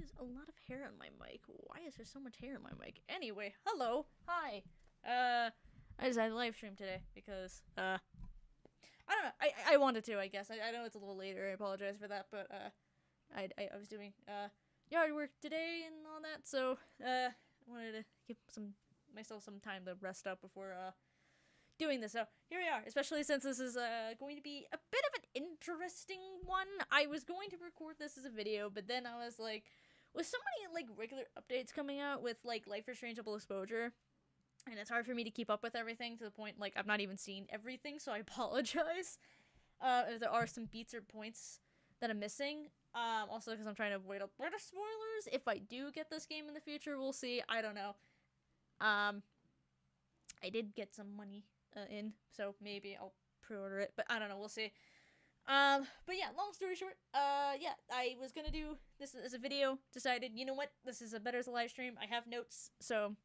is a lot of hair on my mic? Why is there so much hair on my mic? Anyway, hello, hi. I decided to live stream today because I don't know. I wanted to. I guess I know it's a little later. I apologize for that, but I was doing yard work today and all that, so I wanted to give myself some time to rest up before doing this. So here we are, especially since this is going to be a bit of an interesting one. I was going to record this as a video, but then I was like, with so many like regular updates coming out with like Life is Strange Double Exposure, and it's hard for me to keep up with everything to the point like I've not even seen everything, so I apologize if there are some beats or points that I'm missing. Also because I'm trying to avoid a lot of spoilers. If I do get this game in the future, we'll see. I don't know. I did get some money in, so maybe I'll pre-order it, but I don't know. We'll see. But yeah, long story short, yeah, I was gonna do this as a video. Decided, you know what, this is better as a live stream. I have notes, so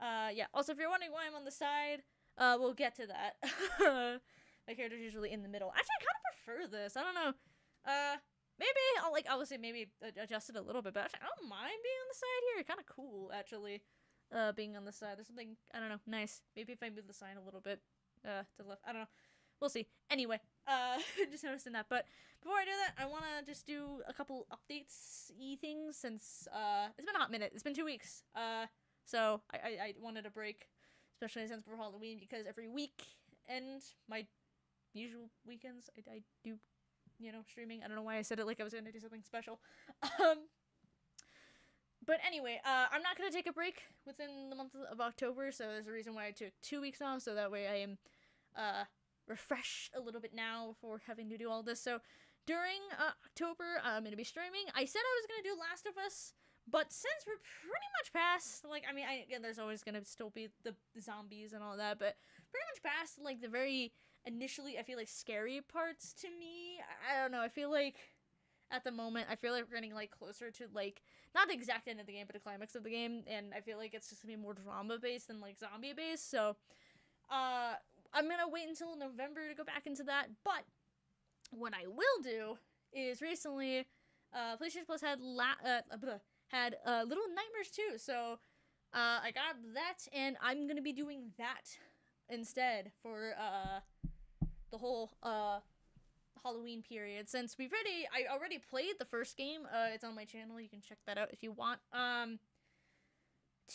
yeah. Also, if you're wondering why I'm on the side, we'll get to that. My character's usually in the middle. Actually, I kind of prefer this. I don't know. Maybe I'll like obviously maybe adjust it a little bit, but actually, I don't mind being on the side here. Kind of cool, actually. Being on the side, there's something I don't know, nice. Maybe if I move the sign a little bit, to the left. I don't know. We'll see. Anyway, just noticing that. But before I do that, I want to just do a couple updates-y things since it's been a hot minute. It's been 2 weeks. So I wanted a break, especially since we're Halloween, because every week and my usual weekends I do, you know, streaming. I don't know why I said it like I was gonna do something special. But anyway, I'm not gonna take a break within the month of October, so there's a reason why I took 2 weeks off, so that way I am refreshed a little bit now before having to do all this. So during October, I'm gonna be streaming. I said I was gonna do Last of Us, but since we're pretty much past, like, I mean, again, there's always gonna still be the zombies and all that, but pretty much past, like, the very initially, I feel like, scary parts to me. I don't know, I feel like at the moment, I feel like we're getting, like, closer to, like, not the exact end of the game, but the climax of the game, and I feel like it's just gonna be more drama-based than, like, zombie-based, so, I'm gonna wait until November to go back into that, but what I will do is recently, PlayStation Plus had, Little Nightmares 2, so, I got that, and I'm gonna be doing that instead for, the whole, Halloween period, since I already played the first game. It's on my channel. You can check that out if you want. 2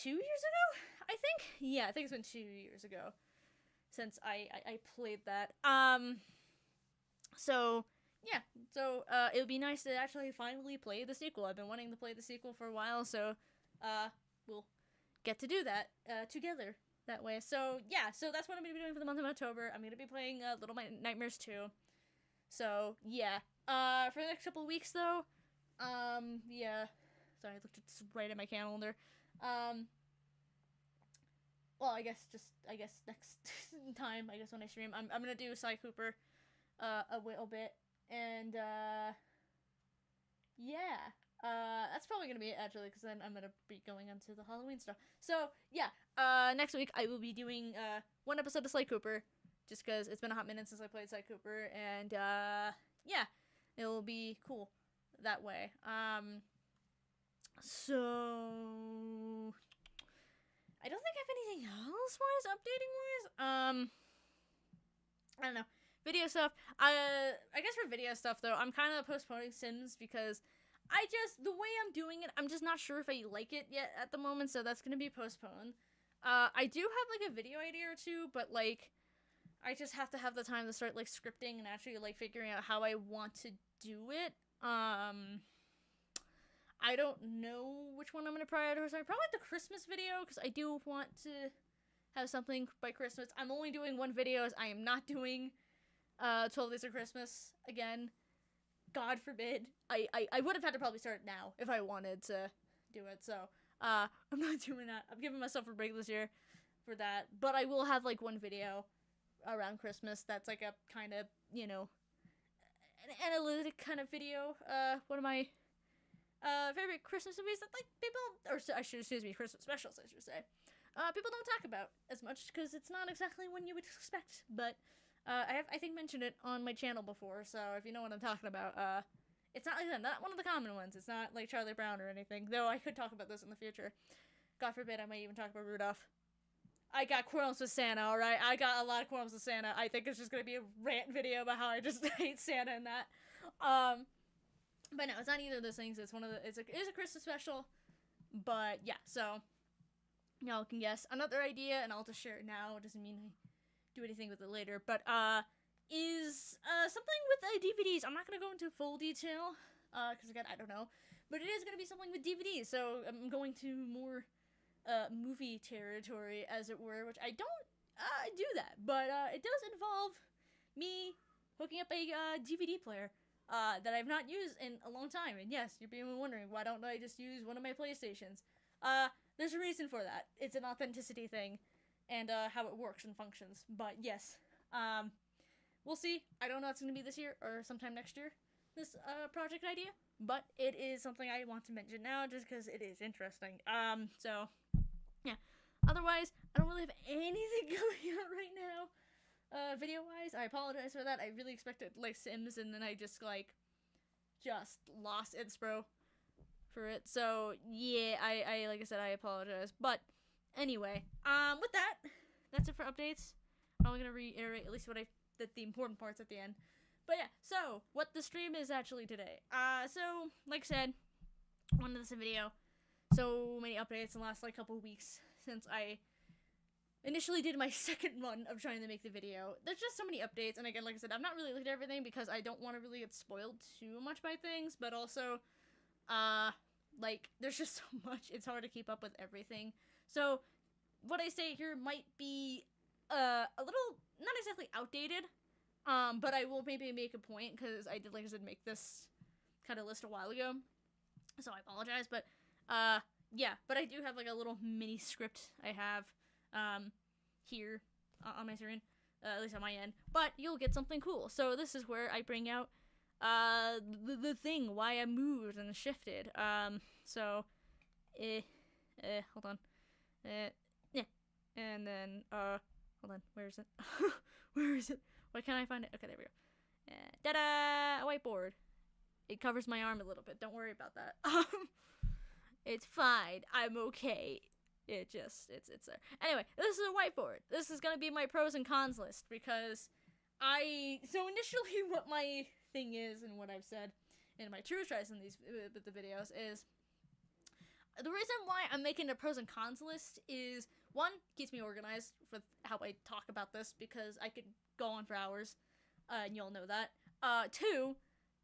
years ago, I think. Yeah, I think it's been 2 years ago since I played that. So yeah, so it would be nice to actually finally play the sequel. I've been wanting to play the sequel for a while, so we'll get to do that together that way. So yeah, so that's what I'm gonna be doing for the month of October. I'm gonna be playing Little Nightmares 2. So, yeah. For the next couple of weeks, though, yeah. Sorry, I looked right at my calendar. Well, I guess next time, I guess when I stream, I'm gonna do Sly Cooper, a little bit, and, yeah. That's probably gonna be it, actually, because then I'm gonna be going into the Halloween stuff. So, yeah, next week I will be doing, one episode of Sly Cooper, just because it's been a hot minute since I played Sly Cooper, and, yeah, it'll be cool that way. So, I don't think I have anything else-wise, updating-wise, I don't know, video stuff, I guess for video stuff, though, I'm kind of postponing Sims, because the way I'm doing it, I'm just not sure if I like it yet at the moment, so that's gonna be postponed. I do have, like, a video idea or two, but, like, I just have to have the time to start, like, scripting and actually, like, figuring out how I want to do it. I don't know which one I'm going to prioritize. Probably the Christmas video, because I do want to have something by Christmas. I'm only doing one video, as I am not doing 12 Days of Christmas again. God forbid. I would have had to probably start now if I wanted to do it, so I'm not doing that. I'm giving myself a break this year for that, but I will have, like, one video around Christmas that's like a kind of, you know, an analytic kind of video. One of my favorite Christmas movies that, like, people, or I should, excuse me, Christmas specials, I should say, people don't talk about as much because it's not exactly one you would expect, but I think mentioned it on my channel before, so if you know what I'm talking about, It's not like that. Not one of the common ones. It's not like Charlie Brown or anything. Though I could talk about this in the future. God forbid I might even talk about Rudolph. I got qualms with Santa, alright? I got a lot of qualms with Santa. I think it's just gonna be a rant video about how I just hate Santa and that. But no, it's not either of those things. It's a Christmas special. But yeah, so y'all can guess another idea, and I'll just share it now. It doesn't mean I do anything with it later. But is something with DVDs. I'm not gonna go into full detail, because again, I don't know. But it is gonna be something with DVDs. So I'm going to more movie territory, as it were, which I don't do that, but it does involve me hooking up a DVD player that I've not used in a long time. And yes, you're being wondering, why don't I just use one of my PlayStations? There's a reason for that. It's an authenticity thing, and how it works and functions. But yes, we'll see. I don't know if it's gonna be this year or sometime next year, this project idea, but it is something I want to mention now just because it is interesting. So yeah, otherwise I don't really have anything going out right now video wise. I apologize for that. I really expected like Sims, and then I just lost Inspro for it. So yeah, I like I said, I apologize. But anyway, with that, that's it for updates. I'm only gonna reiterate at least the important parts at the end. But yeah, so what the stream is actually today. So like I said, wanted this video. So many updates in the last couple of weeks since I initially did my second run of trying to make the video. There's just so many updates, and again, like I said, I've not really looked at everything because I don't want to really get spoiled too much by things, but also, there's just so much, it's hard to keep up with everything. So, what I say here might be, a little, not exactly outdated, but I will maybe make a point, because I did, like I said, make this kind of list a while ago, so I apologize, but, yeah, but I do have, a little mini script I have, here on my screen, at least on my end, but you'll get something cool. So this is where I bring out, the thing, why I moved and shifted. So, hold on, yeah, and then, hold on, where is it? Where is it? Why can't I find it? Okay, there we go. Ta-da! A whiteboard. It covers my arm a little bit. Don't worry about that. It's fine. I'm okay. It's there. Anyway, this is a whiteboard. This is gonna be my pros and cons list, because so initially what my thing is, and what I've said in my true tries in these the videos, is the reason why I'm making a pros and cons list is, one, keeps me organized with how I talk about this, because I could go on for hours, and you'll know that. Two,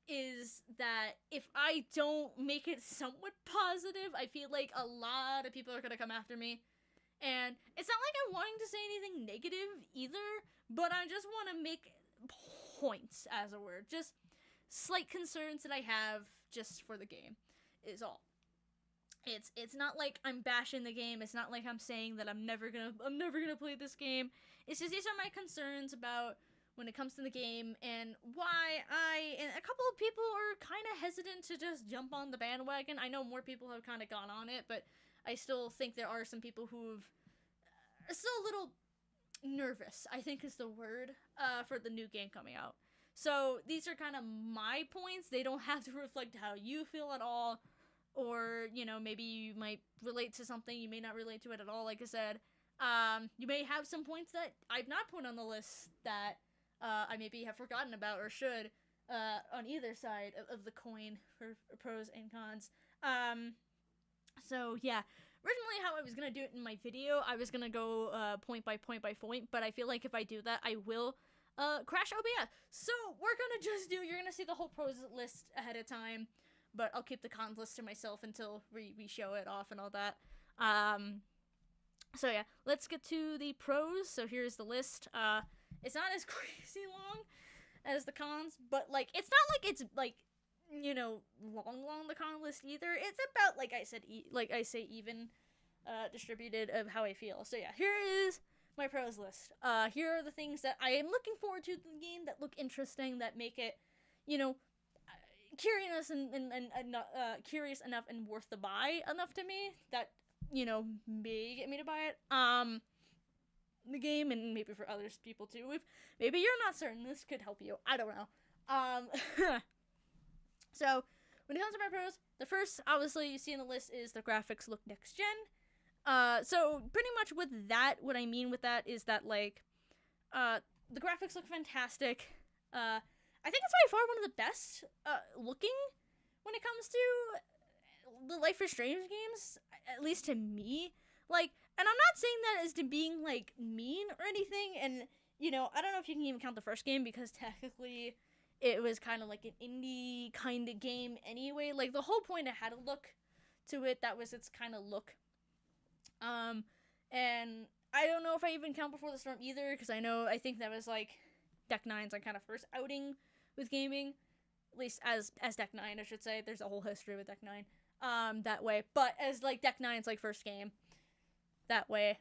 is that if I don't make it somewhat positive, I feel like a lot of people are gonna come after me. And it's not like I'm wanting to say anything negative either, but I just want to make points, as a word. Just slight concerns that I have just for the game is all. It's not like I'm bashing the game. It's not like I'm saying that I'm never gonna play this game. It's just, these are my concerns about when it comes to the game, and why and a couple of people are kind of hesitant to just jump on the bandwagon. I know more people have kind of gone on it, but I still think there are some people who've are still a little nervous, I think is the word, for the new game coming out. So these are kind of my points. They don't have to reflect how you feel at all, or, maybe you might relate to something, you may not relate to it at all, like I said. You may have some points that I've not put on the list that I maybe have forgotten about, or should, on either side of the coin, for pros and cons. So yeah, originally how I was gonna do it in my video, I was gonna go point by point by point, but I feel like if I do that, I will crash OBS. So you're gonna see the whole pros list ahead of time, but I'll keep the cons list to myself until we show it off and all that. So yeah, let's get to the pros. So here's the list. It's not as crazy long as the cons, but it's not like it's long the con list either. It's about, like I say, even distributed of how I feel. So yeah, here is my pros list. Here are the things that I am looking forward to in the game, that look interesting, that make it, curious and curious enough and worth the buy enough to me, that may get me to buy it. The game, and maybe for other people too. If maybe you're not certain, this could help you. I don't know. So when it comes to my pros, the first obviously you see in the list is the graphics look next gen. So pretty much with that, what I mean with that is that like, the graphics look fantastic. I think it's by far one of the best looking when it comes to the Life is Strange games, at least to me. Like, and I'm not saying that as to being like mean or anything. And you know, I don't know if you can even count the first game because technically it was kind of like an indie kind of game anyway. Like the whole point, it had a look to it that was its kind of look. And I don't know if I even count Before the Storm either, because I think that was like Deck Nine's like kind of first outing with gaming, at least as Deck Nine, I should say. There's a whole history with Deck Nine, that way. But as like Deck Nine's like first game, that way.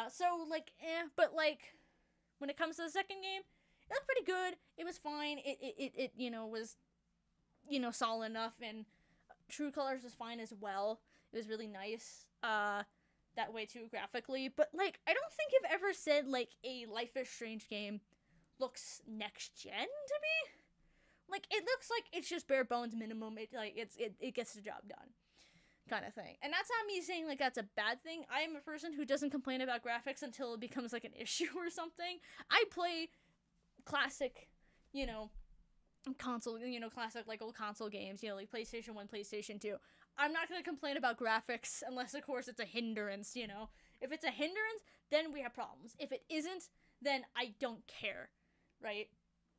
So like, but like when it comes to the second game, it looked pretty good. It was fine. It you know was, you know, solid enough, and True Colors was fine as well. It was really nice. That way too graphically, but like I don't think I've ever said like a Life is Strange game looks next gen to me. Like it looks like it's just bare bones minimum. It gets the job done, kind of thing. And that's not me saying like that's a bad thing. I am a person who doesn't complain about graphics until it becomes like an issue or something. I play classic, you know, console, you know, classic like old console games, you know, like PlayStation 1, PlayStation 2. I'm not going to complain about graphics unless of course it's a hindrance, you know. If it's a hindrance, then we have problems. If it isn't, then I don't care, right?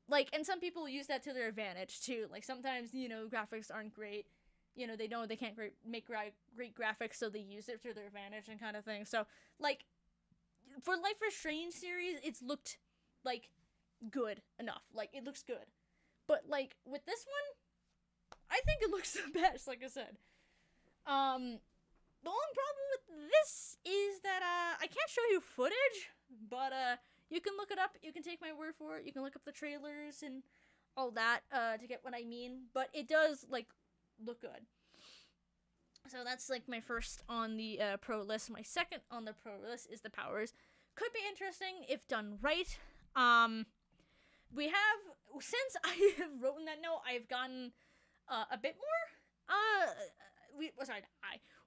Like, and some people use that to their advantage too. Like sometimes, you know, graphics aren't great. You know, they know they can't make great graphics, so they use it to their advantage and kind of thing. So, like, for Life is Strange series, it's looked like good enough. Like it looks good. But like with this one, I think it looks the best, like I said. The only problem with this is that I can't show you footage, but you can look it up. You can take my word for it. You can look up the trailers and all that to get what I mean. But it does like look good. So that's like my first on the pro list. My second on the pro list is the powers. Could be interesting if done right. We have, since I have written that note, I've gotten a bit more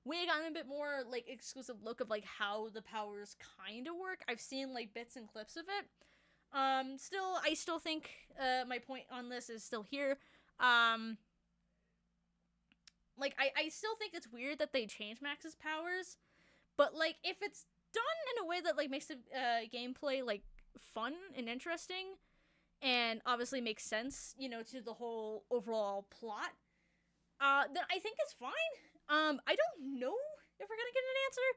we gotten a bit more like exclusive look of like how the powers kind of work. I've seen like bits and clips of it. I still think my point on this is still here. Like I still think it's weird that they changed Max's powers, but like if it's done in a way that like makes the gameplay like fun and interesting, and obviously makes sense, you know, to the whole overall plot, then I think it's fine. I don't know if we're gonna get an answer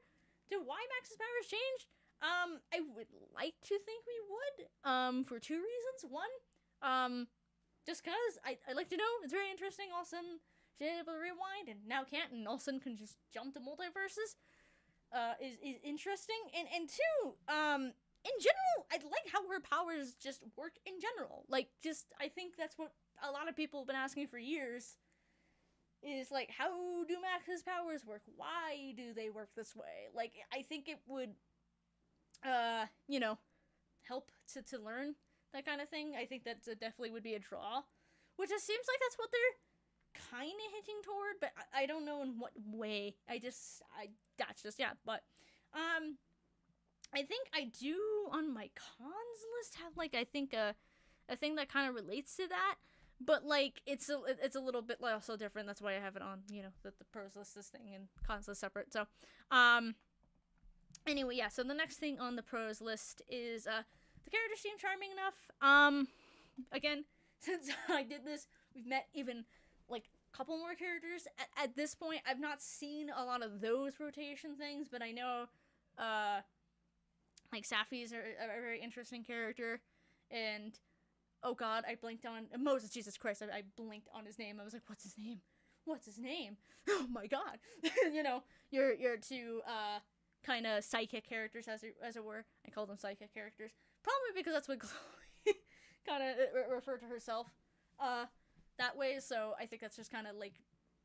to why Max's powers changed. I would like to think we would, for two reasons. One, just cause I like to know, it's very interesting. All of a sudden, she's able to rewind and now can't, and all of a sudden can just jump to multiverses. Is interesting. And two, in general, I like how her powers just work in general. Like, just, I think that's what a lot of people have been asking for years. Is like, how do Max's powers work? Why do they work this way? Like, I think it would, you know, help to learn that kind of thing. I think that definitely would be a draw, which it seems like that's what they're kind of hinting toward, but I don't know in what way. That's just, yeah, but, I think I do on my cons list have like, I think a thing that kind of relates to that. But, like, it's a little bit also different. That's why I have it on, you know, the pros list, this thing, and cons list separate. So, anyway, yeah. So the next thing on the pros list is, the characters seem charming enough. Again, since I did this, we've met even, like, a couple more characters. At this point, I've not seen a lot of those rotation things, but I know, like, Safi's a very interesting character, and... Oh god, I blinked on Moses, Jesus Christ, I blinked on his name. I was like, what's his name? What's his name? Oh my god. You know, your two kind of psychic characters as it were. I call them psychic characters. Probably because that's what Chloe kind of referred to herself that way, so I think that's just kind of like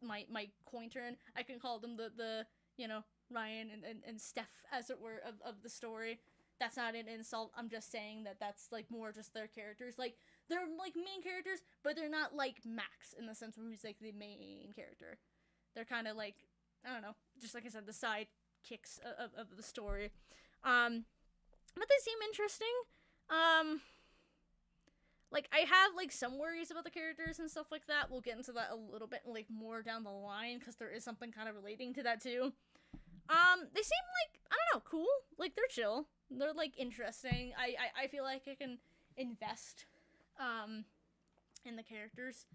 my coin turn. I can call them the you know, Ryan and Steph as it were of the story. That's not an insult. I'm just saying that that's like more just their characters. Like they're like main characters, but they're not like Max in the sense where he's like the main character. They're kind of like, I don't know, just like I said, the side kicks of the story. But they seem interesting. Like, I have, like, some worries about the characters and stuff like that. We'll get into that a little bit, like, more down the line, because there is something kind of relating to that, too. They seem, like, I don't know, cool. Like, they're chill. They're, like, interesting. I feel like I can invest, in the characters.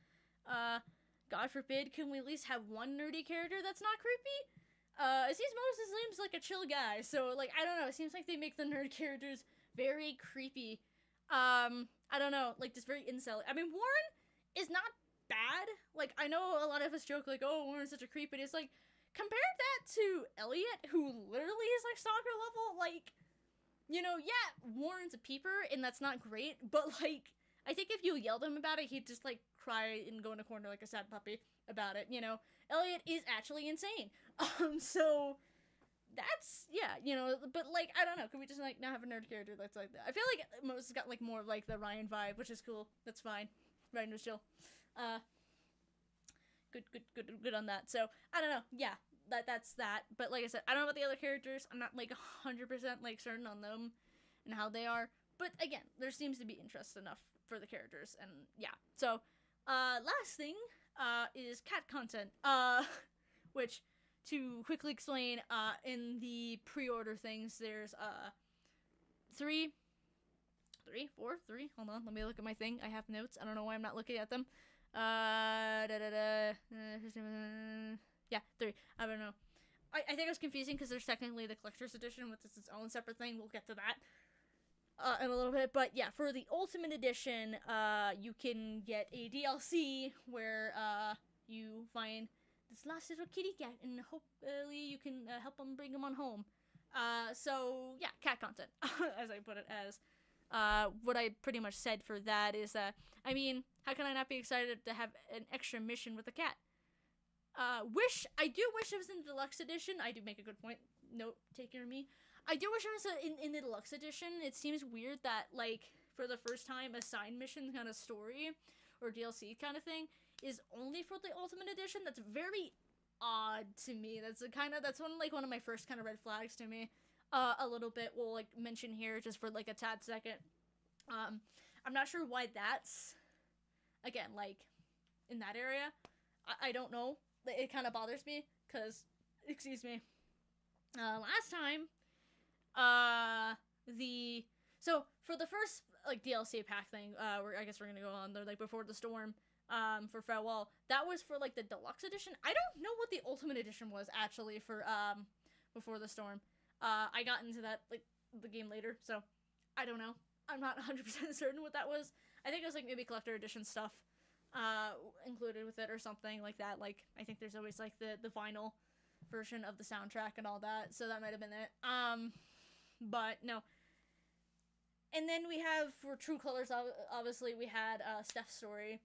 God forbid, can we at least have one nerdy character that's not creepy? It seems like a chill guy, so, like, I don't know, it seems like they make the nerd characters very creepy. I don't know, like, just very incel. I mean, Warren is not bad. Like, I know a lot of us joke, like, oh, Warren's such a creep, but it's like, compare that to Elliot, who literally is, like, stalker level, like, you know, yeah, Warren's a peeper, and that's not great, but, like, I think if you yelled at him about it, he'd just, like, cry and go in a corner like a sad puppy about it, you know? Elliot is actually insane. So that's, yeah, you know, but, like, I don't know, could we just, like, not have a nerd character that's like that? I feel like Moses got, like, more of, like, the Ryan vibe, which is cool. That's fine. Ryan was chill. Good on that. So, I don't know, yeah, that's that. But, like I said, I don't know about the other characters. I'm not, like, 100%, like, certain on them and how they are. But, again, there seems to be interest enough for the characters, and, yeah. So, last thing, is cat content, which, to quickly explain, in the pre-order things, there's, three, hold on, let me look at my thing, I have notes, I don't know why I'm not looking at them, yeah, 3, I don't know, I think it was confusing, because there's technically the collector's edition, which is its own separate thing, we'll get to that, in a little bit, but yeah, for the Ultimate Edition, you can get a DLC, where, you find this last little kitty cat, and hopefully you can help them bring them on home. So yeah, cat content, as I put it, as what I pretty much said for that is that, I mean, how can I not be excited to have an extra mission with a cat? I do wish it was in the deluxe edition. I do make a good point. Note taker me. I do wish it was in the deluxe edition. It seems weird that, like, for the first time, a side mission kind of story or DLC kind of thing is only for the Ultimate Edition. That's very odd to me. That's one of my first kind of red flags to me. A little bit we'll, like, mention here just for, like, a tad second. I'm not sure why that's, again, like, in that area. I don't know. It kind of bothers me, because, excuse me, last time, so, for the first, like, DLC pack thing, I guess we're gonna go on there, like, Before the Storm, for Farewell, that was for, like, the deluxe edition. I don't know what the Ultimate Edition was, actually, for, Before the Storm. I got into that, like, the game later, so, I don't know. I'm not 100% certain what that was. I think it was, like, maybe Collector Edition stuff, included with it or something like that. Like, I think there's always, like, the vinyl version of the soundtrack and all that, so that might have been it. But, no. And then we have, for True Colors, obviously, we had, Steph's Story,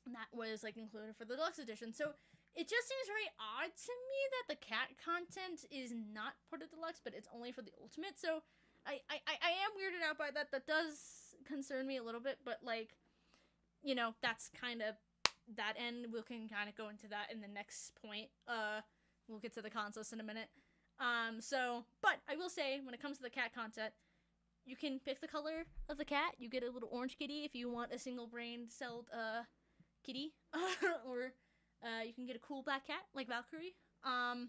and that was, like, included for the deluxe edition. So, it just seems very odd to me that the cat content is not part of deluxe, but it's only for the Ultimate. So, I am weirded out by that. That does concern me a little bit, but, like, you know, that's kind of that end. We can kind of go into that in the next point. We'll get to the cons list in a minute. But I will say, when it comes to the cat content, you can pick the color of the cat. You get a little orange kitty if you want a single-brained celled, kitty. Or, you can get a cool black cat, like Valkyrie. I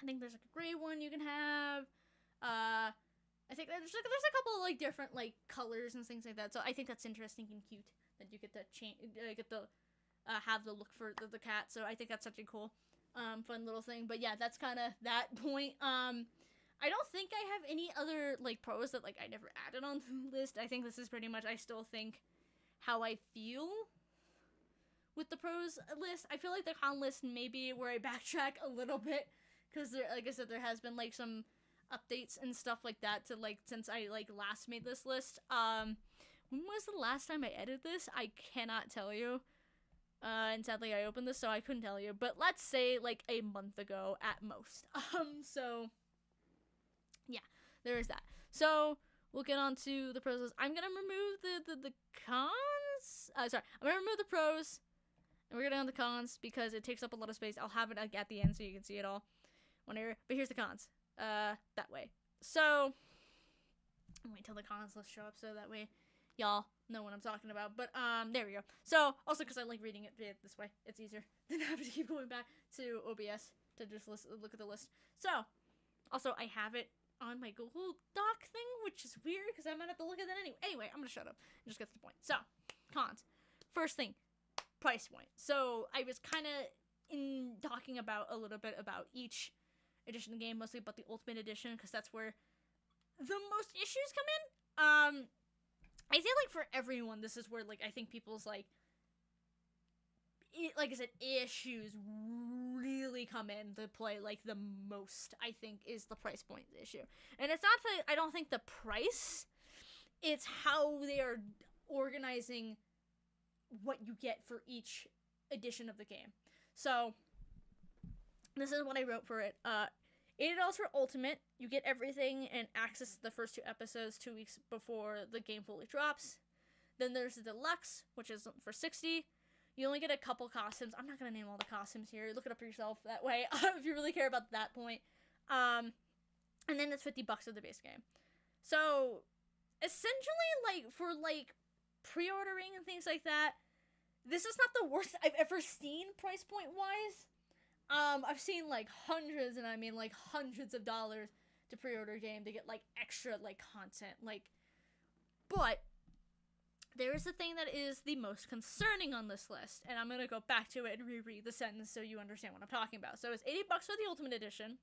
think there's, like, a gray one you can have. I think there's a couple of, like, different, like, colors and things like that. So I think that's interesting and cute that you get to have the look for the cat. So I think that's such a cool, fun little thing. But yeah, that's kind of that point. I don't think I have any other, like, pros that, like, I never added on the list. I think this is pretty much, I still think, how I feel with the pros list. I feel like the con list may be where I backtrack a little bit, because, like I said, there has been, like, some updates and stuff like that to, like, since I, like, last made this list. When was the last time I edited this? I cannot tell you. And sadly I opened this, so I couldn't tell you. But let's say, like, a month ago at most. So yeah, there is that. So we'll get on to the pros. I'm gonna remove the cons. Sorry, I'm gonna remove the pros, and we're gonna go on the cons because it takes up a lot of space. I'll have it like at the end so you can see it all. Whenever, but here's the cons. That way. So, I'll wait till the cons list show up so that way y'all know what I'm talking about. But there we go. So also because I like reading it this way, it's easier than having to keep going back to OBS to just look at the list. So also I have it on my Google Doc thing, which is weird because I might have to look at that anyway. Anyway, I'm gonna shut up and just get to the point. So cons. First thing, price point. So I was kind of talking about a little bit about each edition of the game, mostly about the Ultimate Edition because that's where the most issues come in. I feel like for everyone, this is where, like, I think people's, like I said, issues really come into play, like, the most, I think, is the price point issue. And it's not that I don't think the price, it's how they are organizing what you get for each edition of the game. So, this is what I wrote for it. $80 for Ultimate. You get everything and access to the first 2 episodes 2 weeks before the game fully drops. Then there's the Deluxe, which is for $60. You only get a couple costumes. I'm not going to name all the costumes here. Look it up yourself that way if you really care about that point. And then it's $50 for the base game. So, essentially, like, for, like, pre-ordering and things like that, this is not the worst I've ever seen price point-wise. I've seen, like, hundreds, and I mean, like, hundreds of dollars to pre-order a game to get, like, extra, like, content, like, but there is the thing that is the most concerning on this list, and I'm gonna go back to it and reread the sentence so you understand what I'm talking about. So it's $80 for the Ultimate Edition.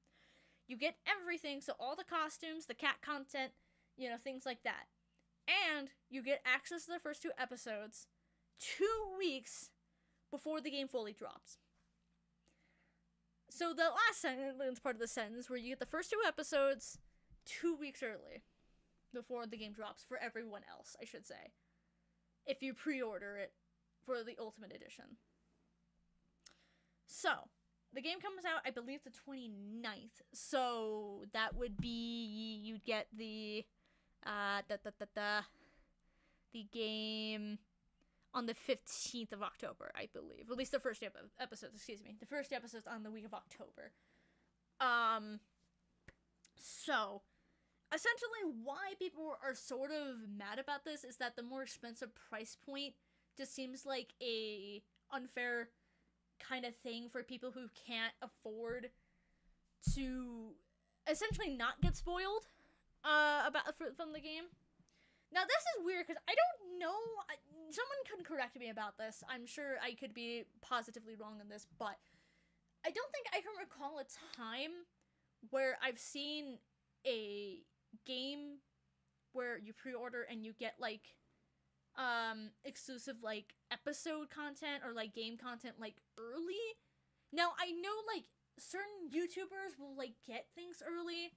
You get everything, so all the costumes, the cat content, you know, things like that. And you get access to the first 2 episodes 2 weeks before the game fully drops. So the last sentence, part of the sentence, where you get the first 2 episodes 2 weeks early before the game drops for everyone else, I should say, if you pre-order it for the Ultimate Edition. So, the game comes out, I believe, the 29th, so that would be, you'd get the game on the 15th of October, I believe. At least the first episodes, excuse me. The first episode's on the week of October. So, essentially why people are sort of mad about this is that the more expensive price point just seems like a unfair kind of thing for people who can't afford to essentially not get spoiled from the game. Now, this is weird, because I don't know, someone can correct me about this, I'm sure I could be positively wrong on this, but I don't think I can recall a time where I've seen a game where you pre-order and you get, like, exclusive, like, episode content or, like, game content, like, early. Now, I know, like, certain YouTubers will, like, get things early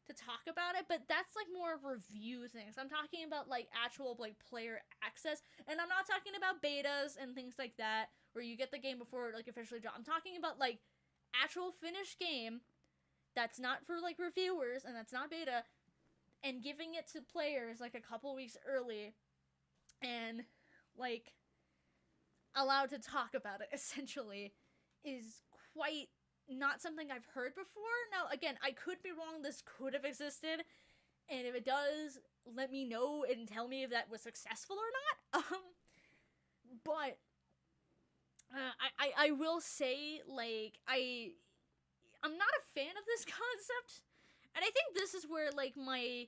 to talk about it, but that's, like, more review things. I'm talking about, like, actual, like, player access, and I'm not talking about betas and things like that, where you get the game before it, like, officially drops. I'm talking about, like, actual finished game that's not for, like, reviewers, and that's not beta, and giving it to players, like, a couple weeks early, and, like, allowed to talk about it, essentially, is quite not something I've heard before. Now, again, I could be wrong, this could have existed, and if it does, let me know and tell me if that was successful or not. But I will say, like, I'm not a fan of this concept, and I think this is where, like, my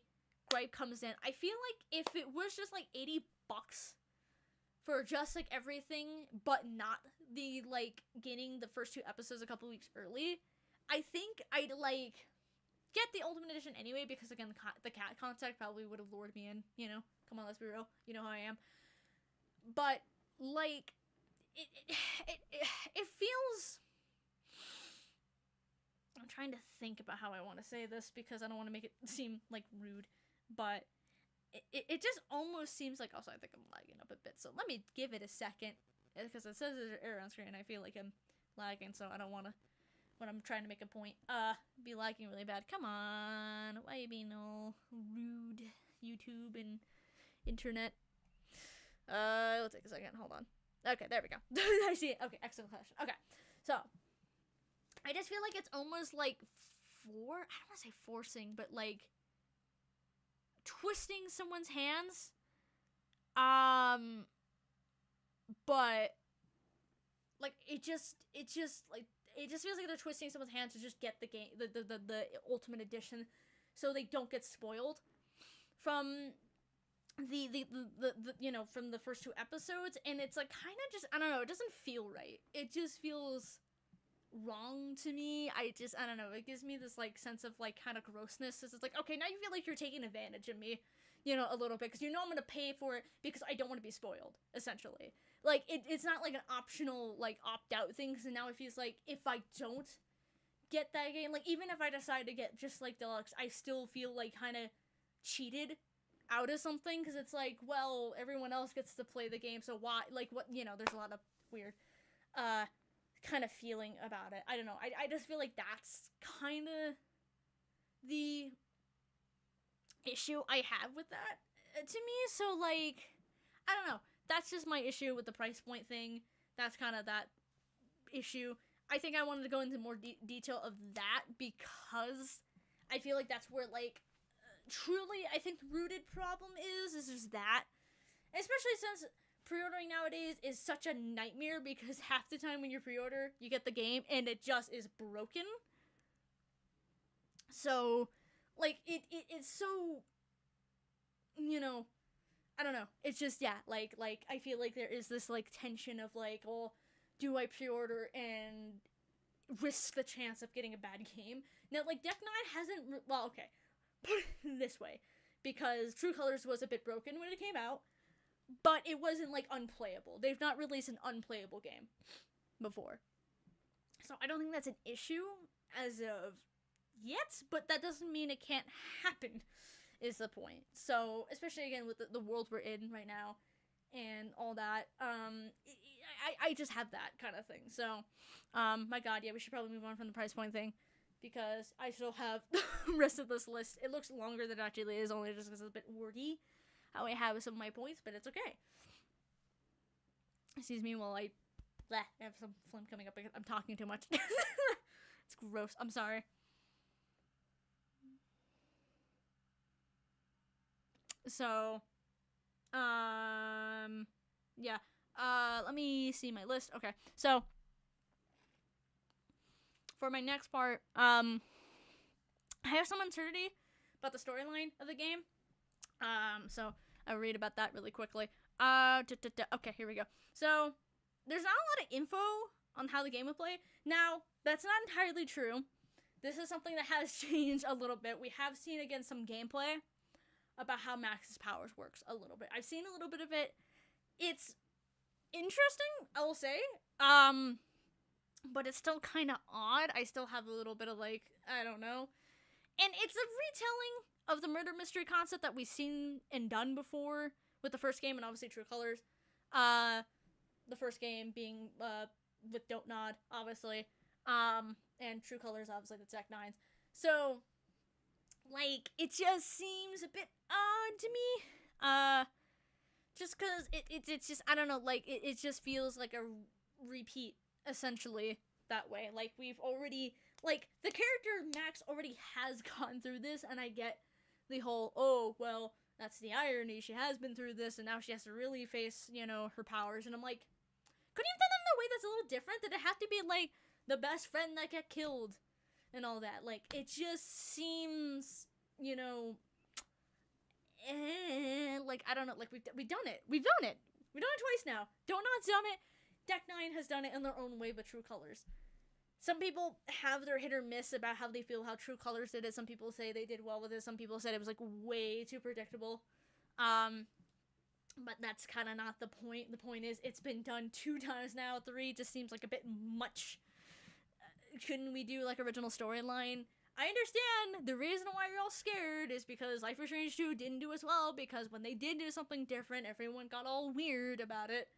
gripe comes in. I feel like if it was just, like, $80 for just, like, everything, but not the, like, getting the first 2 episodes a couple weeks early, I think I'd, like, get the Ultimate Edition anyway, because, again, the cat contact probably would have lured me in, you know? Come on, let's be real. You know how I am. But, like, it feels... I'm trying to think about how I want to say this, because I don't want to make it seem, like, rude, but it just almost seems like... Also, I think I'm lagging up a bit, so let me give it a second, because it says there's an error on screen, and I feel like I'm lagging, so I don't want to, when I'm trying to make a point, be lagging really bad. Come on, why are you being all rude? YouTube and internet. It'll take a second. Hold on. Okay, there we go. I see it. Okay, excellent question. Okay, so I just feel like it's almost like I don't want to say forcing, but like twisting someone's hands. But like it just feels like they're twisting someone's hands to just get the game, the ultimate edition, so they don't get spoiled from the from the first 2 episodes. And it's like kind of just, I don't know, it doesn't feel right. It just feels wrong to me. I don't know, it gives me this like sense of like kind of grossness. It's like, okay, now you feel like you're taking advantage of me, a little bit, because I'm gonna pay for it because I don't want to be spoiled, essentially. Like, it's not like an optional, like, opt-out thing, so now it feels like if I don't get that game, like, even if I decide to get just, like, Deluxe, I still feel, like, kind of cheated out of something, because it's like, well, everyone else gets to play the game, so why, like, what, there's a lot of weird, kind of feeling about it. I don't know, I just feel like that's kind of the issue I have with that, to me. So, like, I don't know, that's just my issue with the price point thing. That's kind of that issue. I think I wanted to go into more detail of that because I feel like that's where, like, truly, I think the rooted problem is just that. Especially since pre-ordering nowadays is such a nightmare, because half the time when you pre-order, you get the game and it just is broken. So, like, it's so, I don't know. It's just, yeah, like, I feel like there is this, like, tension of, like, oh, do I pre-order and risk the chance of getting a bad game? Now, like, Deck 9 hasn't, well, okay, put it this way, because True Colors was a bit broken when it came out, but it wasn't, like, unplayable. They've not released an unplayable game before. So I don't think that's an issue as of yet, but that doesn't mean it can't happen, is the point. So, especially again with the world we're in right now and all that, I just have that kind of thing. So, my god, yeah, we should probably move on from the price point thing, because I still have the rest of this list. It looks longer than it actually is, only just because it's a bit wordy how I have some of my points, but it's okay. Excuse me while I have some phlegm coming up because I'm talking too much. It's gross. I'm sorry. So, yeah, let me see my list. Okay, so, for my next part, I have some uncertainty about the storyline of the game, so I'll read about that really quickly. Okay, here we go. So, there's not a lot of info on how the game will play. Now, that's not entirely true. This is something that has changed a little bit. We have seen, again, some gameplay about how Max's powers works a little bit. I've seen a little bit of it. It's interesting, I will say. But it's still kind of odd. I still have a little bit of, like, I don't know. And it's a retelling of the murder mystery concept that we've seen and done before with the first game and obviously True Colors. The first game being with Don't Nod, obviously. And True Colors, obviously, the Deck 9s. So, like, it just seems a bit odd to me. Just because it's just, I don't know, like, it just feels like a repeat, essentially, that way. Like, we've already, like, the character Max already has gone through this, and I get the whole, oh, well, that's the irony, she has been through this, and now she has to really face, her powers, and I'm like, couldn't you have done it in a way that's a little different? Did it have to be, like, the best friend that got killed, and all that? Like, it just seems, like, I don't know, like, we've done it. We've done it. We've done it twice now. Don't Nod's done it. Deck 9 has done it in their own way with True Colors. Some people have their hit or miss about how they feel how True Colors did it. Some people say they did well with it. Some people said it was, like, way too predictable. But that's kind of not the point. The point is, it's been done 2 times now. 3 just seems like a bit much. Couldn't we do, like, original storyline? I understand the reason why you're all scared is because Life is Strange 2 didn't do as well, because when they did do something different, everyone got all weird about it.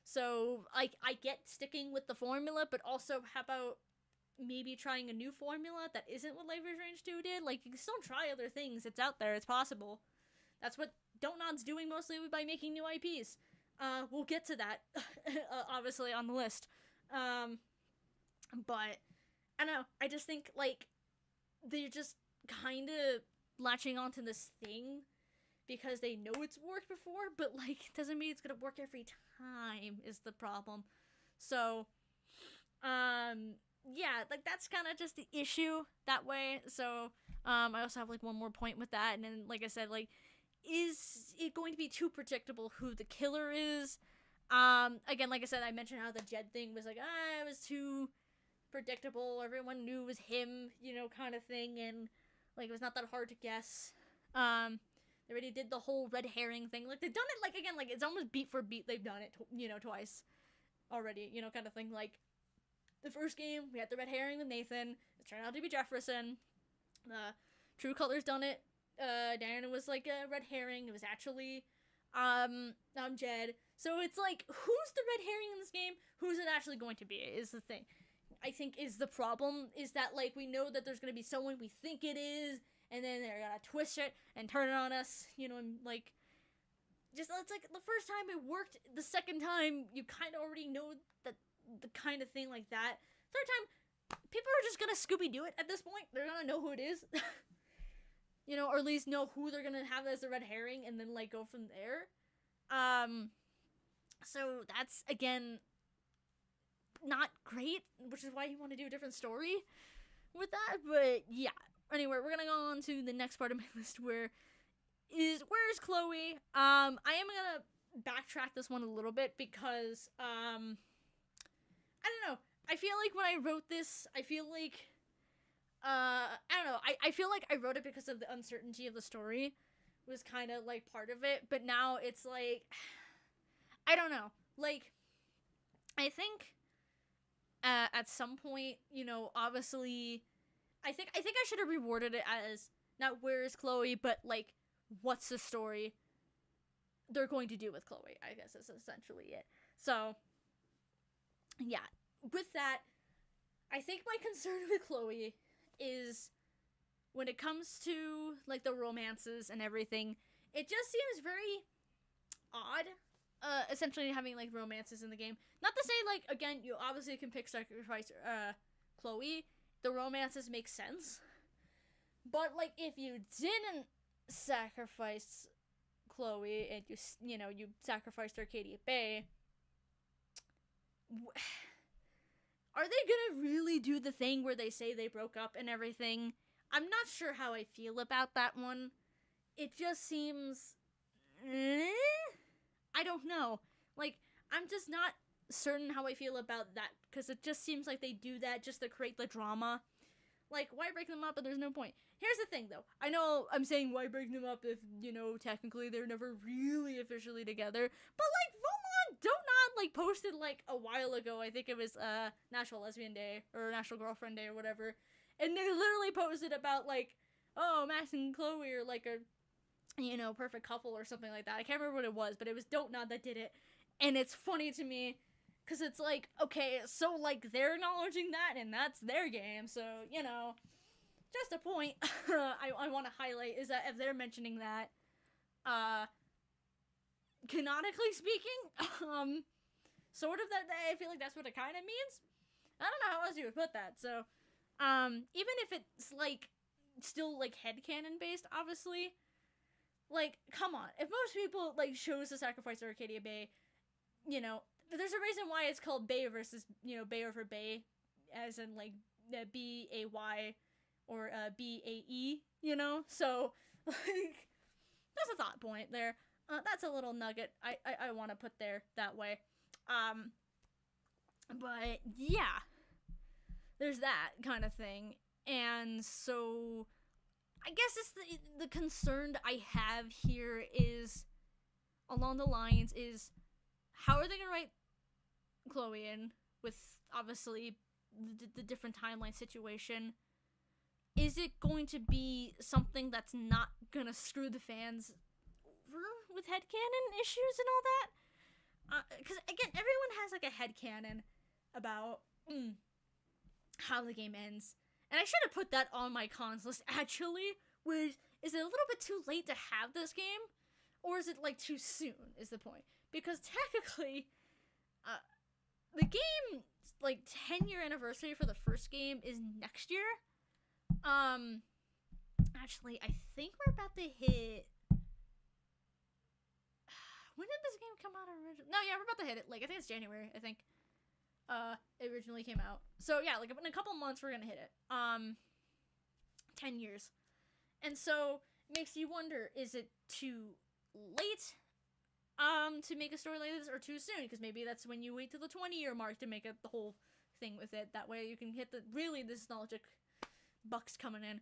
So, I get sticking with the formula, but also, how about maybe trying a new formula that isn't what Life is Strange 2 did? Like, you can still try other things. It's out there. It's possible. That's what Don't doing mostly by making new IPs. We'll get to that, obviously, on the list. But I don't know. I just think, like, they're just kind of latching onto this thing because they know it's worked before, but, like, doesn't mean it's gonna work every time is the problem. So, yeah, like, that's kind of just the issue that way. So, I also have, like, one more point with that, and then, like I said, like, is it going to be too predictable who the killer is? Again, like I said, I mentioned how the Jed thing was like, it was too predictable. Everyone knew it was him, you know, kind of thing, and like it was not that hard to guess. They already did the whole red herring thing. Like they've done it, like again, like it's almost beat for beat. They've done it, you know, twice already, you know, kind of thing. Like the first game, we had the red herring with Nathan. It turned out to be Jefferson. True Colors done it. Diana was like a red herring. It was actually Jed. So it's like, who's the red herring in this game? Who's it actually going to be is the thing. I think is the problem is that like we know that there's gonna be someone we think it is, and then they're gonna twist it and turn it on us, you know, and like just it's like the first time it worked, the second time you kind of already know that the kind of thing like that. Third time, people are just gonna Scooby Doo it at this point. They're gonna know who it is. You know, or at least know who they're gonna have as the red herring, and then like go from there. So that's again not great, which is why you want to do a different story with that. But yeah. Anyway, we're gonna go on to the next part of my list, where's Chloe? I am gonna backtrack this one a little bit because I don't know. I feel like when I wrote this, I feel like I don't know. I feel like I wrote it because of the uncertainty of the story was kind of like part of it, but now it's like I don't know. Like I think at some point, you know, obviously I think I should have rewarded it as not where is Chloe, but like what's the story they're going to do with Chloe, I guess is essentially it. So yeah, with that, I think my concern with Chloe is when it comes to like the romances and everything, it just seems very odd. Essentially having like romances in the game. Not to say like again, you obviously can pick sacrifice Chloe. The romances make sense. But like if you didn't sacrifice Chloe and you sacrificed Arcadia Bay, are they gonna really do the thing where they say they broke up and everything? I'm not sure how I feel about that one. It just seems I don't know. Like, I'm just not certain how I feel about that, because it just seems like they do that just to create the drama. Like, why break them up if there's no point? Here's the thing, though. I know I'm saying why break them up if, you know, technically they're never really officially together, but, like, Don't like, posted, like, a while ago, I think it was, National Lesbian Day, or National Girlfriend Day, or whatever, and they literally posted about, like, oh, Max and Chloe are, like, a you know, perfect couple or something like that. I can't remember what it was, but it was Don't Nod that did it. And it's funny to me, because it's like, okay, so, like, they're acknowledging that, and that's their game, so, you know, just a point I want to highlight is that if they're mentioning that, canonically speaking, sort of that, I feel like that's what it kind of means. I don't know how else you would put that, so, even if it's, like, still, like, headcanon based, obviously, like, come on. If most people, like, chose to sacrifice Arcadia Bay, you know, there's a reason why it's called Bay versus, you know, Bay over Bay, as in, like, B-A-Y or B-A-E, you know? So, like, that's a thought point there. That's a little nugget I want to put there that way. But, yeah. There's that kind of thing. And so I guess it's the concern I have here is along the lines is how are they gonna write Chloe in with obviously the different timeline situation? Is it going to be something that's not gonna screw the fans over with headcanon issues and all that? Because again, everyone has like a headcanon about how the game ends. And I should have put that on my cons list, actually, which is it a little bit too late to have this game? Or is it like too soon is the point? Because technically, the game, like 10-year anniversary for the first game is next year. Actually, I think we're about to hit. When did this game come out originally? No, yeah, we're about to hit it. Like, I think it's January, I think. It originally came out. So, yeah, like, in a couple months, we're gonna hit it. 10 years. And so, it makes you wonder, is it too late, to make a story like this, or too soon? Because maybe that's when you wait till the 20-year mark to make it the whole thing with it. That way you can hit the nostalgic bucks coming in.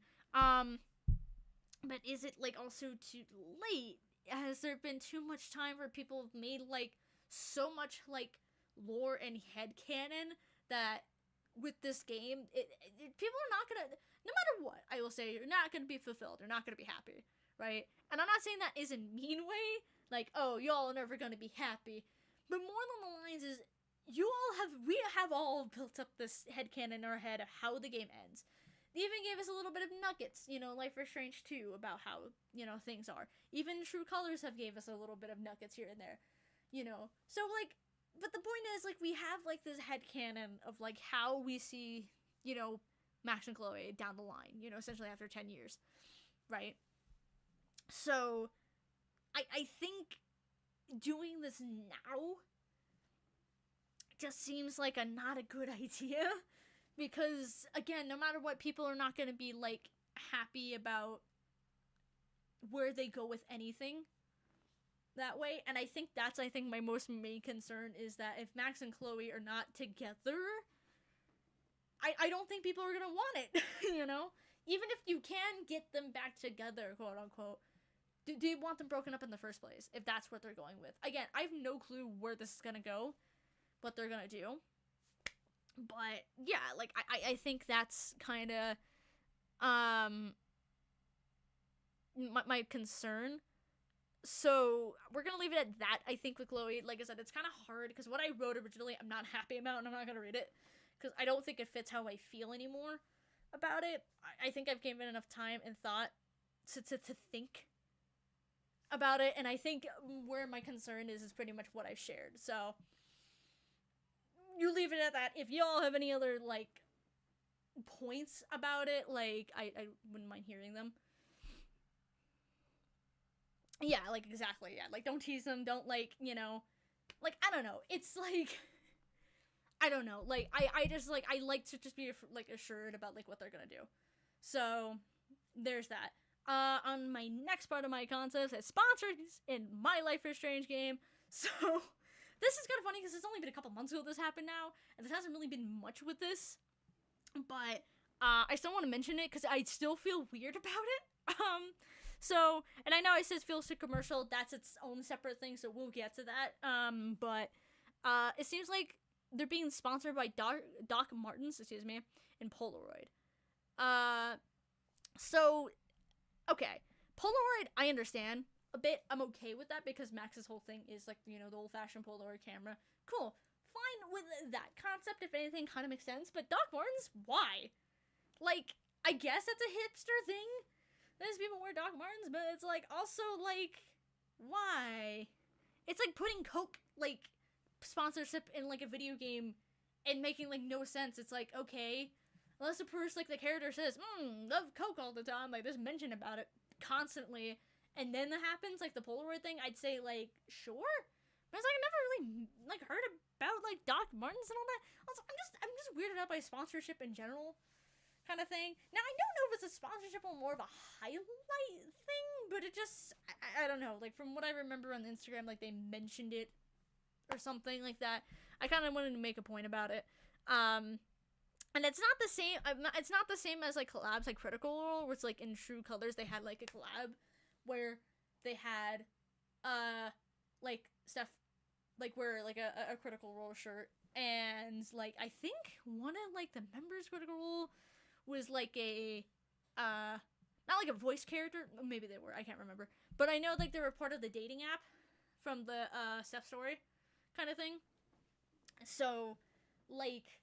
But is it, like, also too late? Has there been too much time where people have made, like, so much, like, lore and headcanon that with this game, people are not gonna, no matter what, I will say, you're not gonna be fulfilled, you're not gonna be happy, right? And I'm not saying that is a mean way, like, oh, y'all are never gonna be happy, but more along the lines is, we have all built up this headcanon in our head of how the game ends. They even gave us a little bit of nuggets, Life is Strange 2, about how, things are. Even True Colors have gave us a little bit of nuggets here and there, So, like, but the point is, like, we have, like, this headcanon of, like, how we see, Max and Chloe down the line, essentially after 10 years, right? So, I think doing this now just seems like not a good idea. Because, again, no matter what, people are not going to be, like, happy about where they go with anything that way. And I think that's, my most main concern is that if Max and Chloe are not together, I don't think people are going to want it, Even if you can get them back together, quote unquote, do you want them broken up in the first place, if that's what they're going with? Again, I have no clue where this is going to go, what they're going to do. But, yeah, like, I think that's kind of, my concern. So, we're gonna leave it at that, I think, with Chloe. Like I said, it's kind of hard, because what I wrote originally, I'm not happy about, and I'm not gonna read it, because I don't think it fits how I feel anymore about it. I think I've given enough time and thought to think about it, and I think where my concern is pretty much what I've shared, so you leave it at that. If y'all have any other, like, points about it, like, I wouldn't mind hearing them. Yeah, like, exactly, yeah. Like, don't tease them, don't, like, like, I don't know. It's, like, I don't know. Like, I just, like, I like to just be, like, assured about, like, what they're gonna do. So, there's that. On my next part of my concept, it's sponsored in my Life is Strange game. So, this is kind of funny because it's only been a couple months ago this happened now, and there hasn't really been much with this, but I still want to mention it because I still feel weird about it. So, and I know it says feels too commercial, that's its own separate thing, so we'll get to that. But it seems like they're being sponsored by Doc Martens, and Polaroid. So, okay, Polaroid, I understand a bit. I'm okay with that because Max's whole thing is, like, the old-fashioned Polaroid camera. Cool. Fine with that concept, if anything, kind of makes sense. But Doc Martens, why? Like, I guess it's a hipster thing. There's people wear Doc Martens, but it's, like, also, like, why? It's like putting Coke, like, sponsorship in, like, a video game and making, like, no sense. It's like, okay, unless the person, like, the character says, love Coke all the time, like, there's mention about it constantly, and then that happens, like, the Polaroid thing, I'd say, like, sure? But it's like, I never really, like, heard about, like, Doc Martens and all that. Also, I'm just weirded out by sponsorship in general, kind of thing. Now, I don't know if it's a sponsorship or more of a highlight thing, but it just, I don't know, like, from what I remember on Instagram, like, they mentioned it or something like that. I kind of wanted to make a point about it. And it's not the same, it's not the same as, like, collabs, like, Critical Role, where it's, like, in True Colors, they had, like, a collab where they had, like, stuff, like, wear, like, a Critical Role shirt, and, like, I think one of, like, the members' Critical Role was, like, a, not, like, a voice character, maybe they were, I can't remember, but I know, like, they were part of the dating app from the, Steph Story kind of thing, so, like,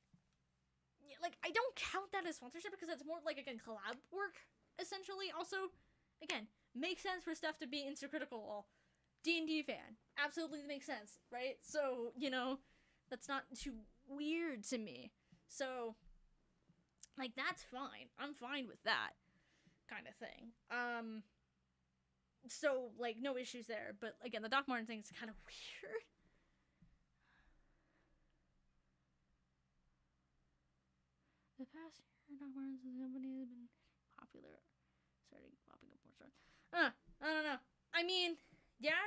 I don't count that as sponsorship, because that's more, like, again, collab work, essentially. Also, again, makes sense for Steph to be into Critical Role, D&D fan. Absolutely makes sense, right? So, you know, that's not too weird to me. So, like, that's fine. I'm fine with that kind of thing. So, like, no issues there. But, again, the Doc Martin thing is kind of weird. The past year, Doc Martens company has been popular. Starting popping up more stars. I don't know. I mean, yeah,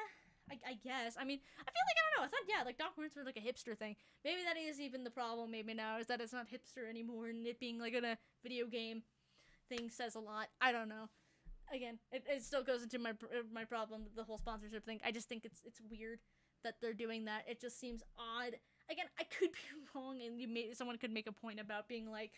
I guess. I mean, I feel like, I don't know. I thought, yeah, like, Doc Martens were like a hipster thing. Maybe that is even the problem, maybe now, is that it's not hipster anymore, and it being, like, in a video game thing says a lot. I don't know. Again, it still goes into my problem, the whole sponsorship thing. I just think it's weird that they're doing that. It just seems odd. Again, I could be wrong, and someone could make a point about being like,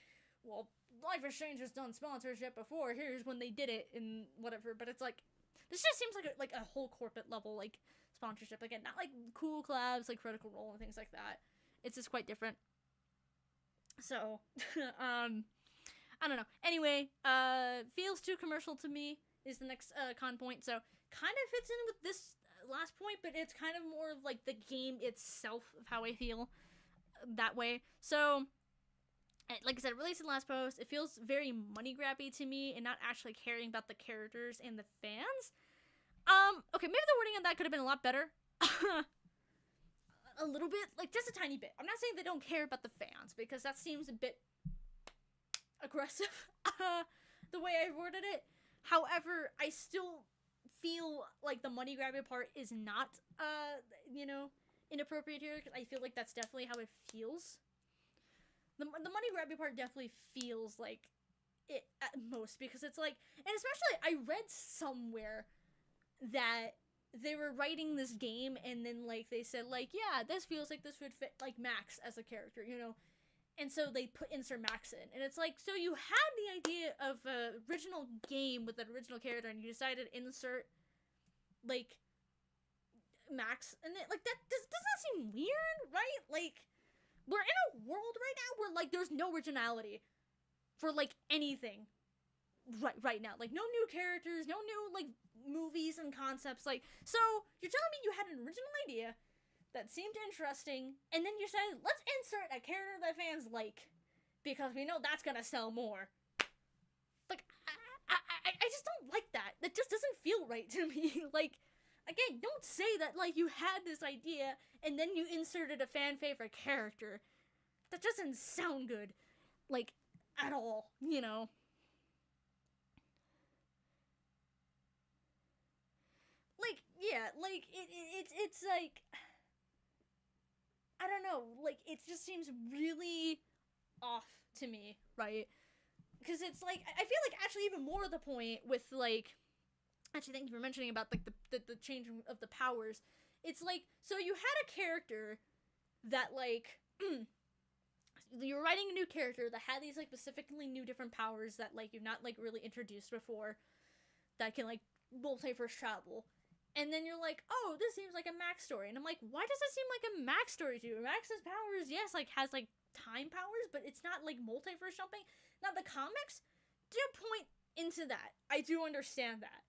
well, Life is Strange has done sponsorship before. Here's when they did it and whatever. But it's like, this just seems like a whole corporate level like sponsorship. Again, not like cool collabs like Critical Role and things like that. It's just quite different. So, I don't know. Anyway, feels too commercial to me is the next con point. So kind of fits in with this last point, but it's kind of more of like the game itself of how I feel that way. So, like I said, released in the last post, it feels very money grabby to me and not actually caring about the characters and the fans. Okay, maybe the wording of that could have been a lot better. A little bit, like just a tiny bit. I'm not saying they don't care about the fans, because that seems a bit aggressive, the way I worded it. However, I still feel like the money grabbing part is not, you know, inappropriate here, because I feel like that's definitely how it feels. The money grabbing part definitely feels like it at most, because it's like, and especially I read somewhere that they were writing this game and then like they said like, yeah, this feels like this would fit like Max as a character, you know, and so they insert Max in, and it's like, so you had the idea of a original game with an original character and you decided to insert like Max, and it, like that doesn't that seem weird, right? Like, we're in a world right now where like there's no originality for like anything right now. Like no new characters, no new like movies and concepts. Like, so you're telling me you had an original idea that seemed interesting, and then you said, let's insert a character that fans like, because we know that's gonna sell more. Like, I just don't like that. That just doesn't feel right to me. Like, again, don't say that, like, you had this idea, and then you inserted a fan favorite character. That doesn't sound good. Like, at all, you know? Like, yeah, like, it's like, I don't know, like, it just seems really off to me, right? Because it's like, I feel like actually even more of the point with, like, actually thank you for mentioning about, like, the change of the powers. It's like, so you had a character that, like, you were writing a new character that had these, like, specifically new different powers that, like, you've not, like, really introduced before, that can, like, multiverse travel. And then you're like, oh, this seems like a Max story. And I'm like, why does it seem like a Max story to you? Max's powers, yes, like, has, like, time powers, but it's not, like, multiverse jumping. Now, the comics do point into that. I do understand that.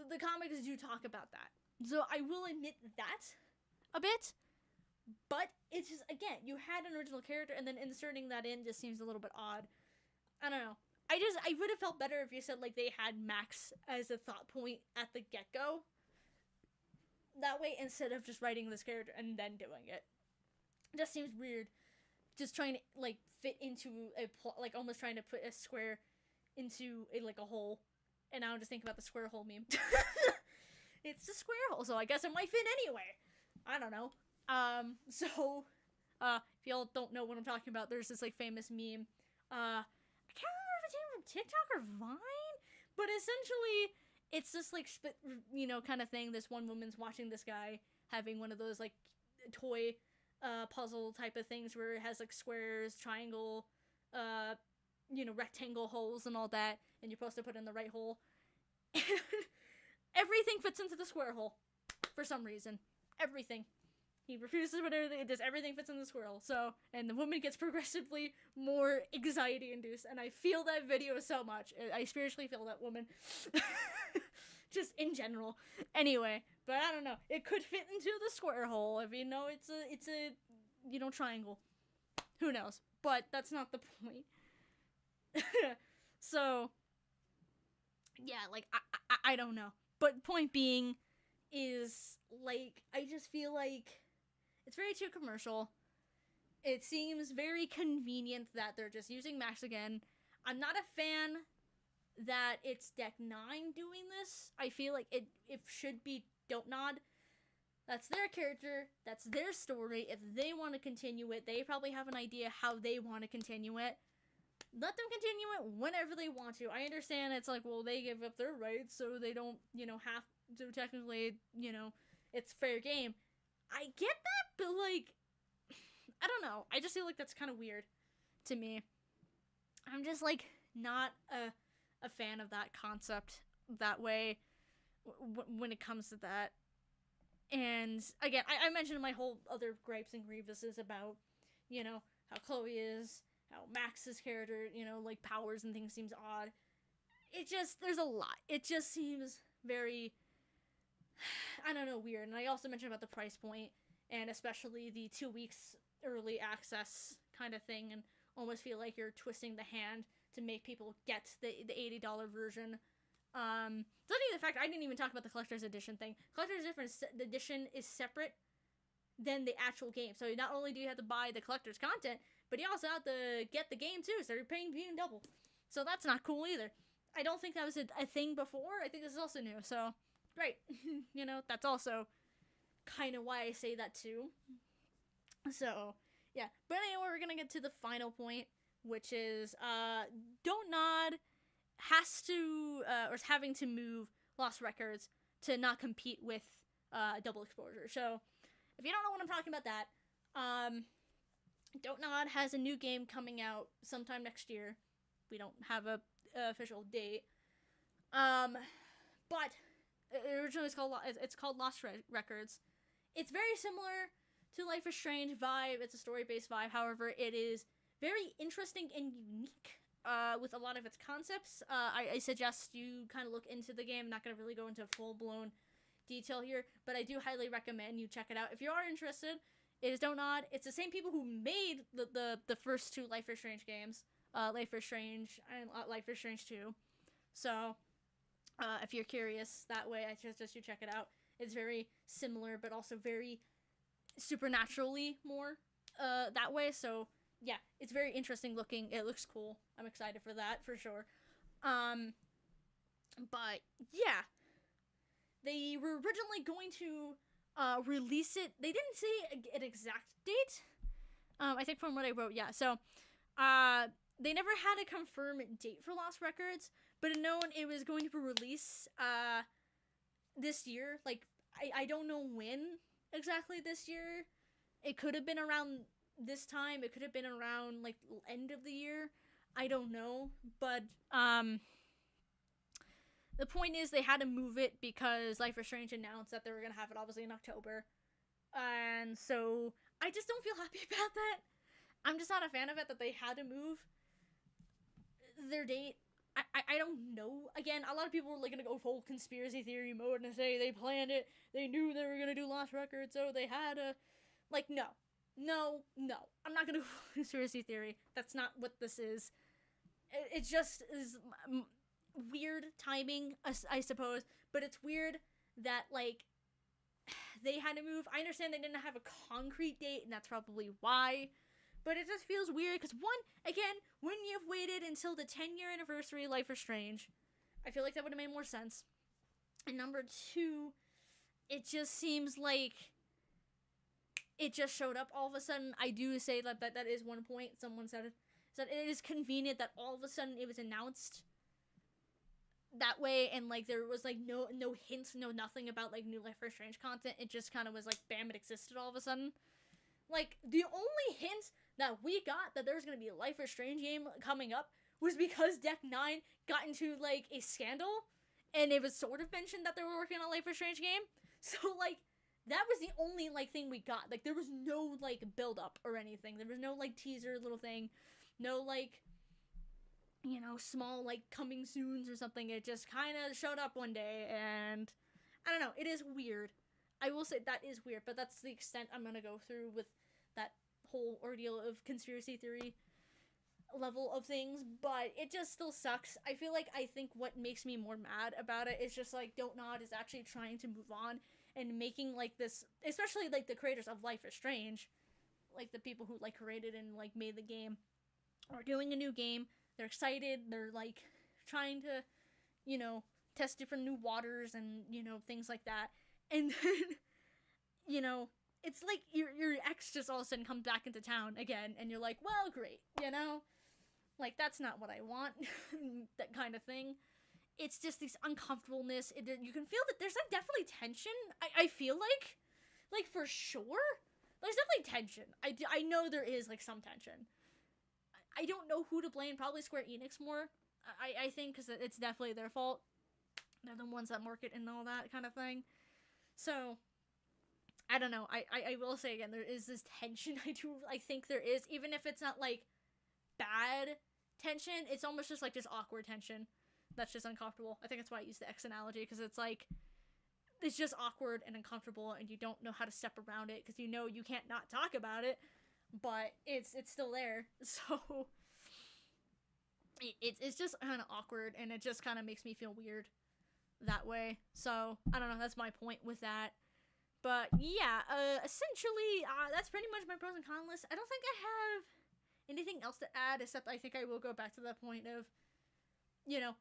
The comics do talk about that. So I will admit that a bit. But it's just, again, you had an original character, and then inserting that in just seems a little bit odd. I don't know. I would have felt better if you said, like, they had Max as a thought point at the get-go. That way, instead of just writing this character and then doing it. It just seems weird. Just trying to, like, fit into a plot, like, almost trying to put a square into, a hole. And now I'm just thinking about the square hole meme. It's a square hole, so I guess it might fit anywhere. I don't know. So, if y'all don't know what I'm talking about, there's this, like, famous meme. I can't remember if it's even from TikTok or Vine, but essentially, it's this, like, you know, kind of thing. This one woman's watching this guy having one of those, like, toy, puzzle type of things where it has, like, squares, triangle, you know, rectangle holes and all that, and you're supposed to put in the right hole. Everything fits into the square hole, for some reason. Everything. He refuses to put everything, everything fits in the square hole. So, and the woman gets progressively more anxiety induced, and I feel that video so much. I spiritually feel that woman. just in general. Anyway, but I don't know. It could fit into the square hole if it's a triangle. Who knows? But that's not the point. So yeah, like I don't know. But point being is like I just feel like it's very too commercial. It seems very convenient that they're just using Max again. I'm not a fan that it's Deck 9 doing this. I feel like it should be Don't Nod. That's their character. That's their story. If they want to continue it, they probably have an idea how they want to continue it. Let them continue it whenever they want to. I understand it's like, well, they give up their rights, so they don't, have to technically, it's fair game. I get that, but like, I don't know. I just feel like that's kind of weird to me. I'm just like not a fan of that concept that way when it comes to that. And again, I mentioned my whole other gripes and grievances about, how Chloe is, how Max's character, like powers and things seems odd. There's a lot. It just seems very, I don't know, weird. And I also mentioned about the price point, and especially the 2 weeks early access kind of thing, and almost feel like you're twisting the hand to make people get the $80 version. It's not even the fact I didn't even talk about the collector's edition thing. Collector's edition is separate than the actual game. So not only do you have to buy the collector's content, but you also have to get the game too. So you're paying double. So that's not cool either. I don't think that was a thing before. I think this is also new. So great. That's also kind of why I say that too. So yeah. But anyway, we're gonna get to the final point, which is Don't Nod has to or is having to move Lost Records to not compete with Double Exposure. So if you don't know what I'm talking about, that Don't Nod has a new game coming out sometime next year. We don't have a official date, but originally it's called Lost Records. It's very similar to Life is Strange vibe. It's a story-based vibe. However, it is very interesting and unique with a lot of its concepts. I suggest you kind of look into the game. I'm not going to really go into full-blown detail here, but I do highly recommend you check it out. If you are interested, it is Don't Nod. It's the same people who made the first two Life is Strange games, Life is Strange and Life is Strange 2. So, if you're curious that way, I suggest you check it out. It's very similar, but also very supernaturally more that way. So yeah, it's very interesting looking. It looks cool. I'm excited for that for sure. But yeah, they were originally going to release it. They didn't say an exact date. I think from what I wrote, yeah. So they never had a confirmed date for Lost Records, but it was going to be released this year. Like I don't know when exactly this year. It could have been around this time. It could have been around like end of the year. I don't know, but the point is they had to move it because Life is Strange announced that they were gonna have it obviously in October, and so I just don't feel happy about that. I'm just not a fan of it that they had to move their date. I don't know. Again, a lot of people were like gonna go full conspiracy theory mode and say they planned it. They knew they were gonna do Lost Records, so they had to. Like, no. I'm not gonna go full conspiracy theory. That's not what this is. It just is weird timing, I suppose. But it's weird that like they had to move. I understand they didn't have a concrete date, and that's probably why. But it just feels weird because when you've waited until the 10-year anniversary of Life is Strange, I feel like that would have made more sense. And number two, it just seems like it just showed up all of a sudden. I do say that is one point. Someone said it is convenient that all of a sudden it was announced that way, and like there was like no hints, no nothing about like new Life is Strange content. It just kind of was like bam, it existed all of a sudden. Like the only hint that we got that there was gonna be a Life is Strange game coming up was because Deck 9 got into like a scandal, and it was sort of mentioned that they were working on a Life is Strange game. So like that was the only like thing we got. Like there was no like build up or anything. There was no like teaser little thing, no like small, like, coming soons or something. It just kind of showed up one day, and I don't know. It is weird. I will say that is weird, but that's the extent I'm gonna go through with that whole ordeal of conspiracy theory level of things, but it just still sucks. I think what makes me more mad about it is just like Don't Nod is actually trying to move on and making like this, especially like the creators of Life is Strange, like the people who like created and like made the game, are doing a new game. They're excited. They're like trying to, test different new waters and things like that. And then, it's like your ex just all of a sudden comes back into town again, and you're like, well, great, like that's not what I want. That kind of thing. It's just this uncomfortableness. You can feel that there's like definitely tension. I feel like for sure, there's definitely tension. I know there is like some tension. I don't know who to blame. Probably Square Enix more. I think because it's definitely their fault. They're the ones that market and all that kind of thing. So I don't know. I will say again, there is this tension. I think there is, even if it's not like bad tension. It's almost just like this awkward tension that's just uncomfortable. I think that's why I use the X analogy, because it's like it's just awkward and uncomfortable, and you don't know how to step around it because you can't not talk about it, but it's still there. So it's just kind of awkward, and it just kind of makes me feel weird that way. So I don't know. That's my point with that. But yeah, essentially, that's pretty much my pros and cons list. I don't think I have anything else to add, except I think I will go back to the point of,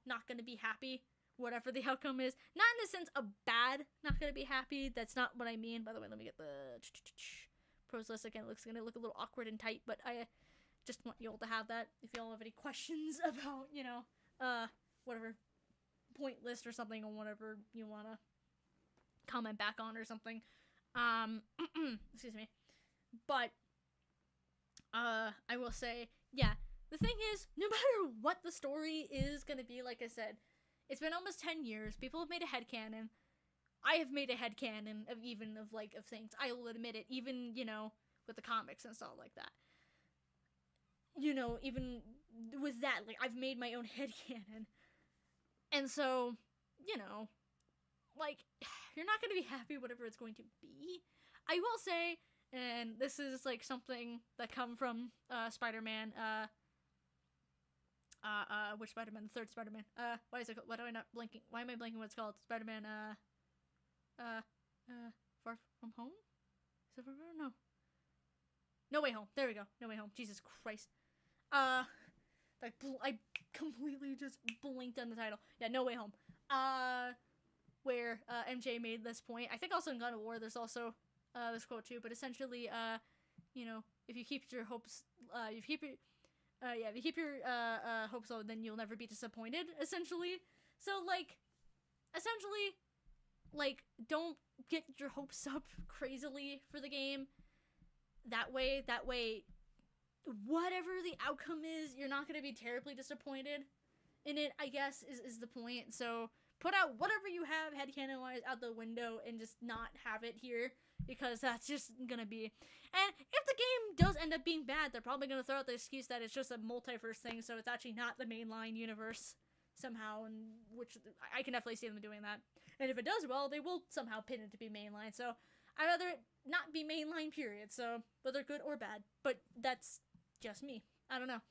not going to be happy, whatever the outcome is. Not in the sense of bad, not going to be happy. That's not what I mean. By the way, let me get the pros list again. It's going to look a little awkward and tight, but I just want you all to have that. If you all have any questions about, whatever point list or something, or whatever you want to comment back on or something. Excuse me. But I will say, yeah, the thing is, no matter what the story is gonna be, like I said, it's been almost 10 years. People have made a headcanon. I have made a headcanon of things. I will admit it, even, with the comics and stuff like that. Even with that, like, I've made my own headcanon. And so, like, you're not going to be happy whatever it's going to be. I will say, and this is, like, something that come from, Spider-Man, which Spider-Man? The third Spider-Man. Why is it called? Why am I blanking what it's called? Spider-Man, Far From Home? Is it Far From Home? No. No Way Home. There we go. No Way Home. Jesus Christ. I completely just blinked on the title. Yeah, No Way Home. Where, MJ made this point. I think also in God of War, there's also, this quote too, but essentially, if you keep your hopes, if you keep your hopes low, then you'll never be disappointed, essentially. So, don't get your hopes up crazily for the game. That way, whatever the outcome is, you're not going to be terribly disappointed in it, I guess, is the point. So, put out whatever you have headcanon-wise out the window and just not have it here, because that's just gonna be. And if the game does end up being bad, they're probably gonna throw out the excuse that it's just a multiverse thing, so it's actually not the mainline universe somehow, and which I can definitely see them doing that. And if it does well, they will somehow pin it to be mainline. So I'd rather it not be mainline, period. So whether good or bad, but that's just me. I don't know.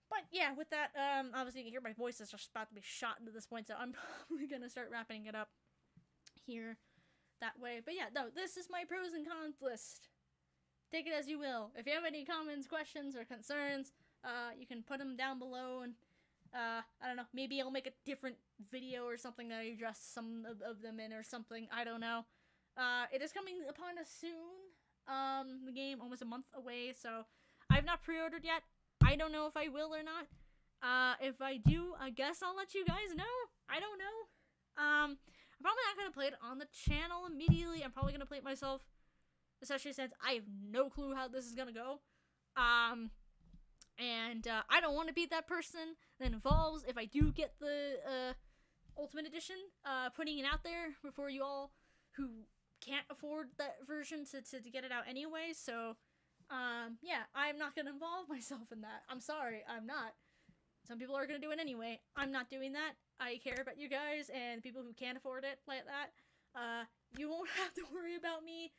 But yeah, with that, obviously you can hear my voice is just about to be shot into this point, so I'm probably gonna start wrapping it up here that way. But yeah, no, this is my pros and cons list. Take it as you will. If you have any comments, questions, or concerns, you can put them down below, and I don't know, maybe I'll make a different video or something that I address some of them in or something. I don't know. It is coming upon us soon. The game almost a month away, so I've not pre-ordered yet. I don't know if I will or not. If I do, I guess I'll let you guys know. I don't know. I'm probably not going to play it on the channel immediately. I'm probably going to play it myself, especially since I have no clue how this is going to go. And I don't want to be that person that involves, if I do get the Ultimate Edition, putting it out there before you all who can't afford that version to get it out anyway. So, yeah, I'm not going to involve myself in that. I'm sorry, I'm not. some people are gonna do it anyway. I'm not doing that. I care about you guys and people who can't afford it like that. You won't have to worry about me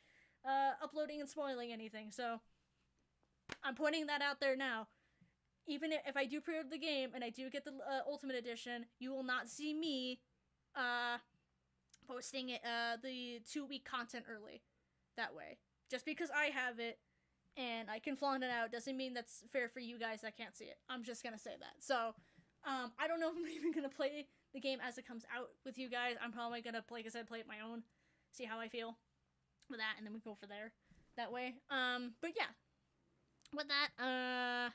uploading and spoiling anything. So I'm putting that out there now. Even if I do pre-order the game and I do get the Ultimate Edition, you will not see me posting it, the 2-week content early. That way. Just because I have it and I can flaunt it out doesn't mean that's fair for you guys that can't see it. I'm just gonna say that. So, I don't know if I'm even gonna play the game as it comes out with you guys. I'm probably gonna, like I said, play it my own, see how I feel with that, and then we go for there. That way. But yeah. With that,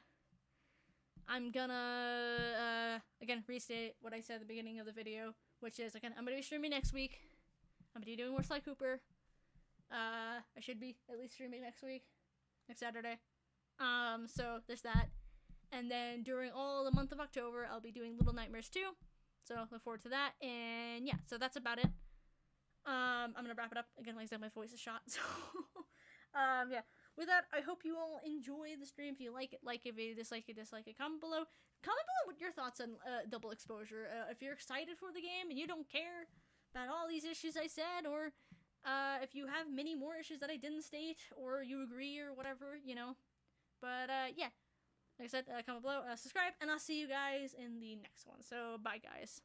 I'm gonna, again, restate what I said at the beginning of the video, which is, again, I'm gonna be streaming next week. I'm gonna be doing more Sly Cooper. I should be at least streaming next Saturday. So there's that. And then during all the month of October, I'll be doing Little Nightmares 2. So look forward to that. And yeah, so that's about it. I'm gonna wrap it up. Again, like I said, my voice is shot. So, yeah. With that, I hope you all enjoy the stream. If you like it, if you dislike it, comment below. Comment below what your thoughts on double exposure. If you're excited for the game and you don't care about all these issues I said, or if you have many more issues that I didn't state, or you agree, or whatever, you know. But, yeah. Like I said, comment below, subscribe, and I'll see you guys in the next one. So, bye, guys.